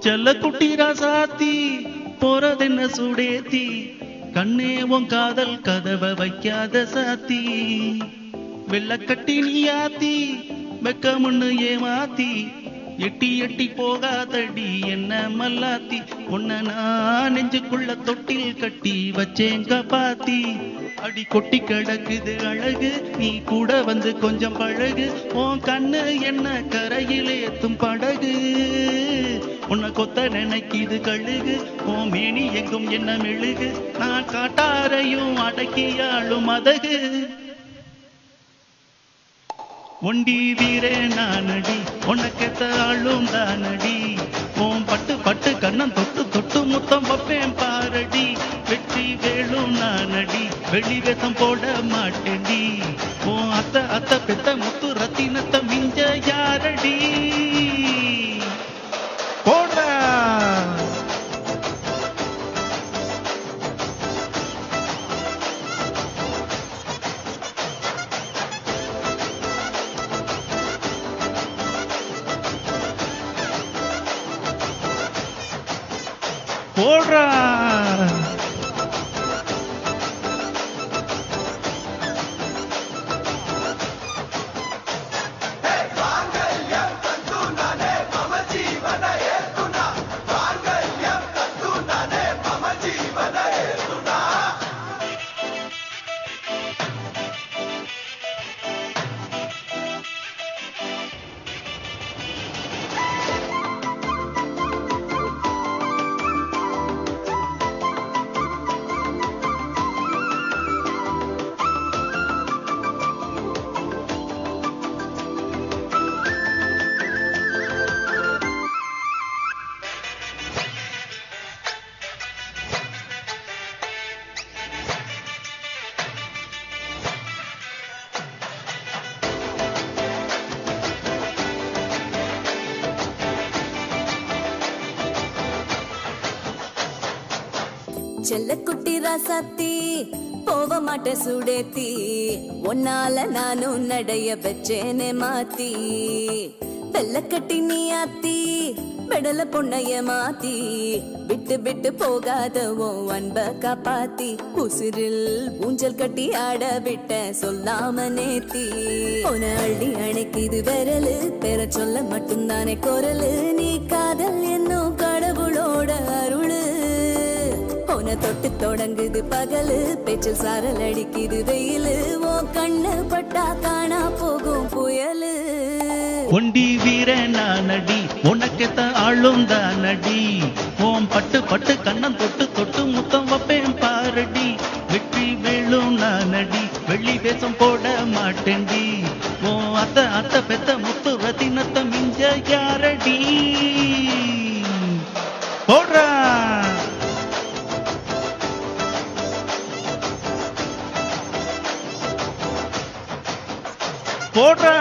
செல்ல குட்டி ராசாத்தி போறதென்ன சூடேத்தி கண்ணே உன் காதல் கதவை வைக்காத சாத்தி வெள்ளக்கட்டி நீயாத்தி வெக்கமுன்னு ஏமாத்தி எட்டி எட்டி போகாதடி என்ன மல்லாத்தி உன்ன நான் நெஞ்சுக்குள்ள தொட்டில் கட்டி வச்சேங்க பாத்தி அடி கொட்டி கிடக்குது அழகு நீ கூட வந்து கொஞ்சம் பழகு உன் கண்ணு என்ன கரையில் ஏத்தும் படகு உன்னை கொத்த நினைக்கிது கழுகு உன் மேனி எங்கும் என்ன மெழுகு நான் காட்டாரையும் அடக்கியாளும் அதகு ஒண்டி வீரே நானடி உனக்கெத்த ஆளும் தானடி ஓம் பட்டு பட்டு கண்ணம் தொட்டு தொட்டு முத்தம் வைப்பேன் பாரடி வெற்றி வேளும் நானடி வெளி வேஷம் போட மாட்டேடி ஓ அத்த அத்த பெத்த முத்து ரத்தினத்தை மிஞ்ச யாரடி போடுற போடுறா செல்ல குட்டி ராசாத்தி போவ மாட்ட சுடேத்தி ஒன்னால நானும் நடைய பெற்றேனே மாத்தி வெள்ள கட்டி நீ ஆத்தி பெடல பொண்ணைய மாத்தி விட்டு விட்டு போகாதவோ அன்ப காப்பாத்தி உசிரில் ஊஞ்சல் கட்டி ஆட விட்ட சொல்லாம நேத்தி உன அள்ளி அணைக்குது விரலு பெற சொல்ல மட்டும்தானே குரலு நீ காதல் என்னும் கடவுளோட அருளு உன தொட்டு தொடங்குது பகலு பேச்சில் சாரல் அடிக்குது வெயிலு ஓ கண்ணு பட்டா காணா போகும் புயலு ஒண்டி வீர நானடி உனக்கெத்த ஆளும் தானடி ஓம் பட்டு பட்டு கண்ணம் தொட்டு தொட்டு முத்தம் வைப்பேன் பாரடி வெற்றி வேளும் நானடி வெள்ளி வேஷம் போட மாட்டேன்டி ஓ அத்த அத்த பெத்த முத்து ரத்தினத்தை மிஞ்ச யாரடி போடுறா போடுறா